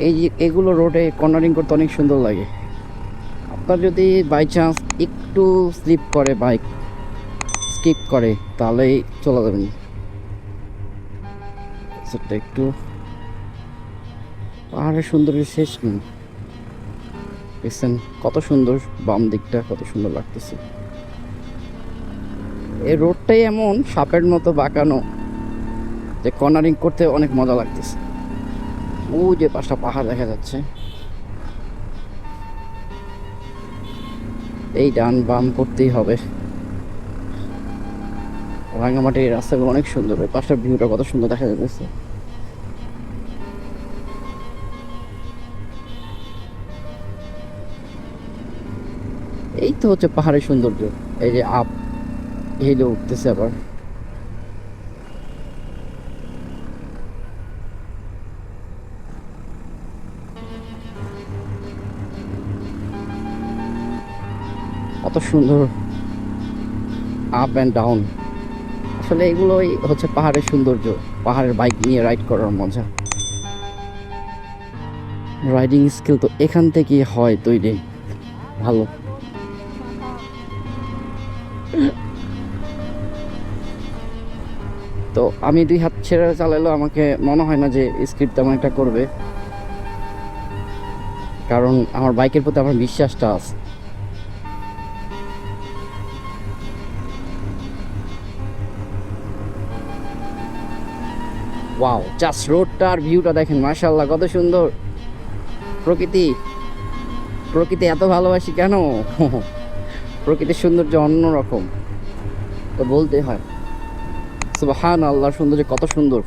এই যে এগুলো রোডে কর্নারিং করতে অনেক সুন্দর লাগে। আপনার যদি বাই চান্স একটু স্লিপ করে, বাইক স্কিপ করে, তাহলেই চলে যাবেন। সেটা একটু পাহাড়ের সৌন্দর্য শেষ নেই। দেখছেন কত সুন্দর, বাম দিকটা কত সুন্দর লাগতেছে। এই রোডটাই এমন সাপের মতো বাঁকানো যে কর্নারিং করতে অনেক মজা লাগতেছে। ও যে পাশটা পাহাড় দেখা যাচ্ছে, এই ডান বাম করতেই হবে। রাঙামাটির রাস্তাগুলো অনেক সুন্দর, ওই পাশটার ভিউটা কত সুন্দর দেখা যাচ্ছে। এই তো হচ্ছে পাহাড়ের সৌন্দর্য। এই যে আপ হিলে উঠতেছে আবার। কত সুন্দর আপ অ্যান্ড ডাউন। আসলে এগুলোই হচ্ছে পাহাড়ের সৌন্দর্য, পাহাড়ের বাইক নিয়ে রাইড করার মজা। রাইডিং স্কিল তো এখান থেকেই হয় তৈরি ভালো। তো আমি দুই হাত ছেড়ে চালালেও আমাকে মনে হয় না যে স্কিড তেমন একটা করবে, কারণ আমার বাইকের প্রতি আমার বিশ্বাসটা আছে। ওয়াও, জাস্ট রোডটা আর ভিউটা দেখেন, মাশাআল্লাহ কত সুন্দর। প্রকৃতি, প্রকৃতি এত ভালোবাসি কেন? প্রকৃতির সৌন্দর্য অন্যরকম, তো বলতে হয় সুবহান আল্লাহর সৌন্দর্য কত সুন্দর।